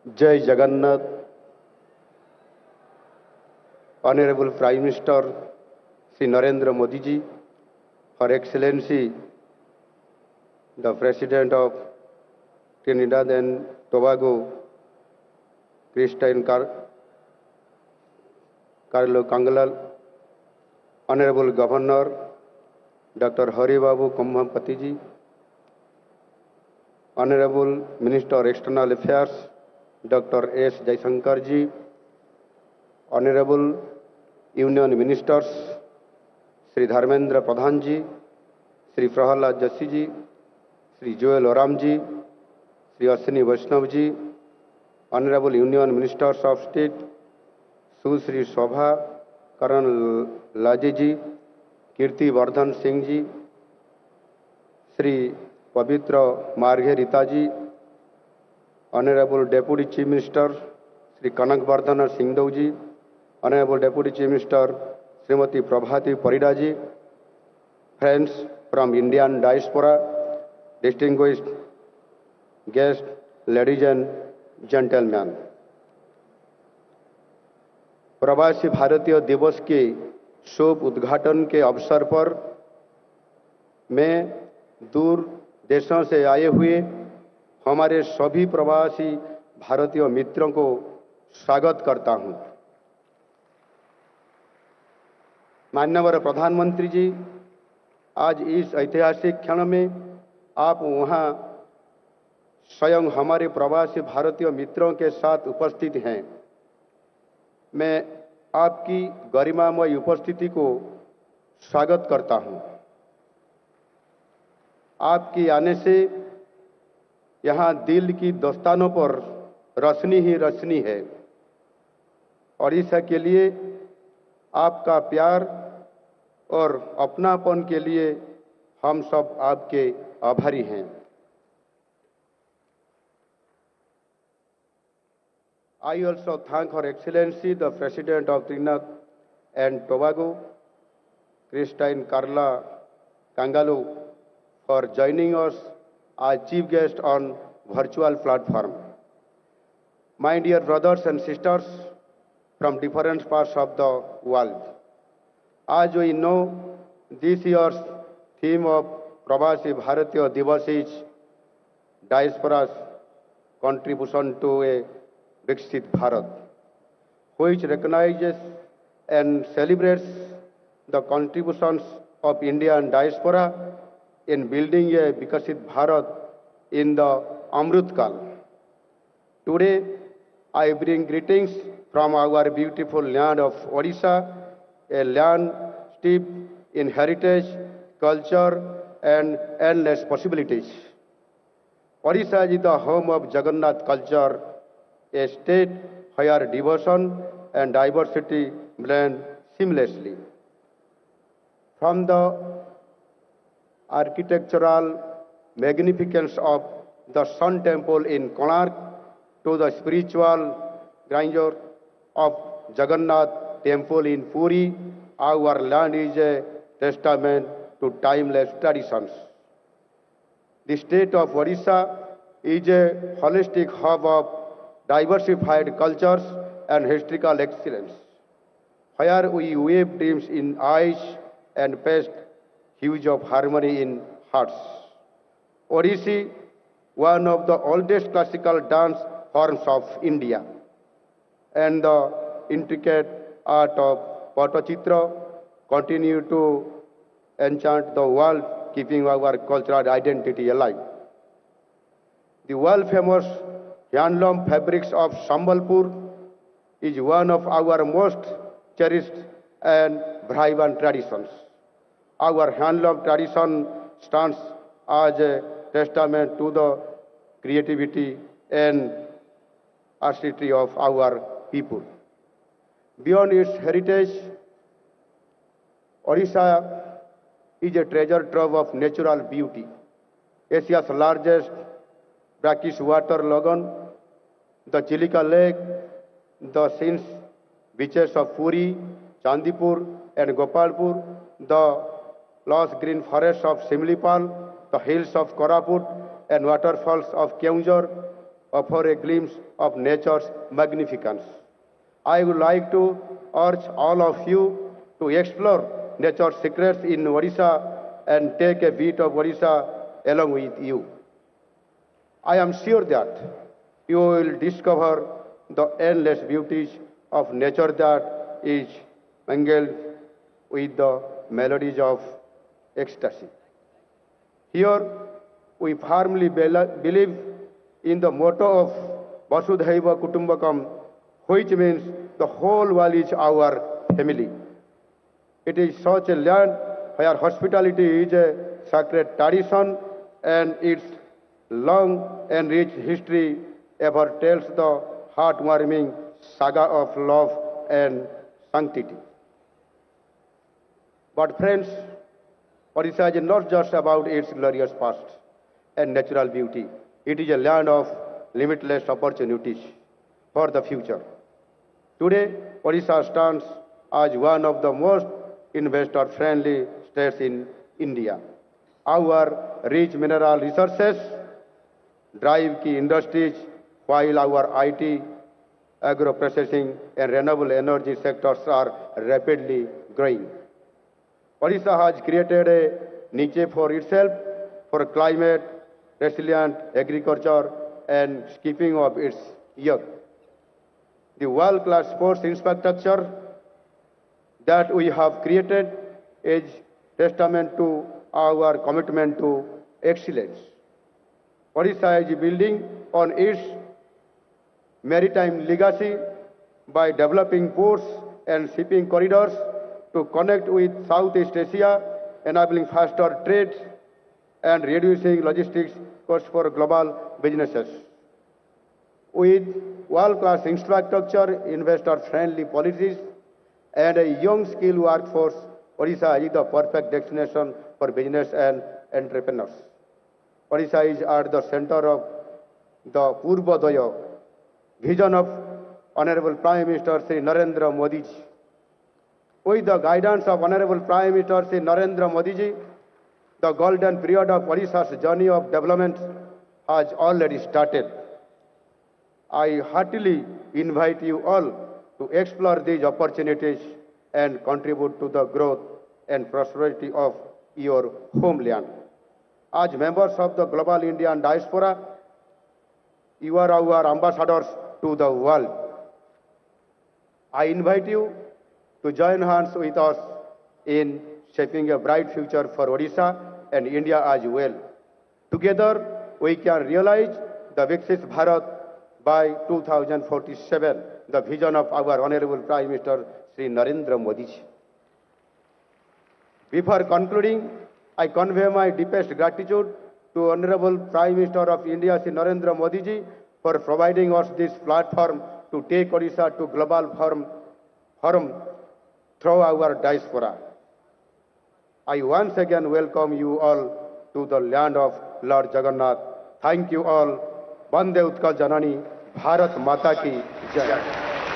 जय Jagannath. Honorable Prime Minister Sri Narendra Modi ji, Her Excellency the President of Trinidad and Tobago, Christine Carlo Kangalal, Honorable Governor Dr. Hari Babu Kumbhampati ji, Honorable Minister of External Affairs Dr. S. Jaisankar ji, Honorable Union Ministers Sri Dharmendra Pradhan ji, Sri Prahalad Joshi ji, Sri Joel Oram ji, Sri Ashwini Vaishnav ji, Honorable Union Ministers of State Sri Shobha Karan Laje ji, Kirti Vardhan Singh ji, Sri Pavitra Marghe Rita ji, Honorable Deputy Chief Minister Sri Kanak Vardhana Singhdeu ji, Honorable Deputy Chief Minister Srimati Prabhati Parida ji, friends from Indian diaspora, distinguished guests, ladies and gentlemen. प्रवासी भारतीय दिवस के शुभ उद्घाटन के अवसर पर मैं दूर देशों से आए हुए हमारे सभी प्रवासी भारतीय मित्रों को स्वागत करता हूं। माननीय प्रधानमंत्री जी, आज इस ऐतिहासिक क्षण में आप वहां स्वयं हमारे प्रवासी भारतीय मित्रों के साथ उपस्थित हैं। मैं आपकी गरिमामय उपस्थिति को स्वागत करता हूं। आपके आने से यहाँ दिल की दस्तानों पर रोशनी ही रोशनी है। ओडिशा के लिए आपका प्यार और अपनापन के लिए हम सब आपके आभारी हैं। I also thank Her Excellency the President of Trinidad and Tobago, Christine Carla Kangaloo, for joining us as chief guest on virtual platform. My dear brothers and sisters from different parts of the world, as we know, this year's theme of Pravasi Bharatiya Divas is Diaspora's contribution to a Viksit Bharat, which recognizes and celebrates the contributions of Indian diaspora in building a Vikasit Bharat in the Amrit Kal. Today, I bring greetings from our beautiful land of Odisha, a land steeped in heritage, culture, and endless possibilities. Odisha is the home of Jagannath culture, a state where devotion and diversity blend seamlessly. From the architectural magnificence of the Sun Temple in Konark to the spiritual grandeur of Jagannath Temple in Puri, our land is a testament to timeless traditions. The state of Odisha is a holistic hub of diversified cultures and historical excellence, where we weave dreams in eyes and paste hues of harmony in hearts. Odissi, one of the oldest classical dance forms of India, and the intricate art of Patachitra continue to enchant the world, keeping our cultural identity alive. The world-famous handloom fabrics of Sambalpur is one of our most cherished and vibrant traditions. Our handloom tradition stands as a testament to the creativity and artistry of our people. Beyond its heritage, Odisha is a treasure trove of natural beauty. Asia's largest brackish water lagoon, the Chilika Lake, the scenic beaches of Puri, Chandipur, and Gopalpur, the lush green forests of Simlipal, the hills of Koraput, and waterfalls of Keonjhar, offer a glimpse of nature's magnificence. I would like to urge all of you to explore nature's secrets in Odisha and take a bit of Odisha along with you. I am sure that you will discover the endless beauties of nature that is mingled with the melodies of ecstasy. Here, we firmly believe in the motto of Vasudhaiva Kutumbakam, which means the whole world is our family. It is such a land where hospitality is a sacred tradition and its long and rich history ever tells the heartwarming saga of love and sanctity. But friends, Odisha is not just about its glorious past and natural beauty. It is a land of limitless opportunities for the future. Today, Odisha stands as one of the most investor-friendly states in India. Our rich mineral resources drive key industries, while our IT, agro-processing, and renewable energy sectors are rapidly growing. Odisha has created a niche for itself for climate, resilient agriculture, and keeping of its youth. The world-class sports infrastructure that we have created is testament to our commitment to excellence. Odisha is building on its maritime legacy by developing ports and shipping corridors to connect with Southeast Asia, enabling faster trade and reducing logistics costs for global businesses. With world-class infrastructure, investor-friendly policies, and a young skilled workforce, Odisha is the perfect destination for business and entrepreneurs. Odisha is at the center of the Purvodaya vision of Honorable Prime Minister Sri Narendra Modi ji. With the guidance of Honorable Prime Minister Sri Narendra Modi ji, the golden period of Odisha's journey of development has already started. I heartily invite you all to explore these opportunities and contribute to the growth and prosperity of your homeland. As members of the global Indian diaspora, you are our ambassadors to the world. I invite you to join hands with us in shaping a bright future for Odisha and India as well. Together, we can realize the Viksit Bharat by 2047, the vision of our Honorable Prime Minister Sri Narendra Modi ji. Before concluding, I convey my deepest gratitude to Honorable Prime Minister of India Sri Narendra Modi ji for providing us this platform to take Odisha to global forum through our diaspora. I once again welcome you all to the land of Lord Jagannath. Thank you all. Vande Utkal Janani, Bharat Mata ki Jai.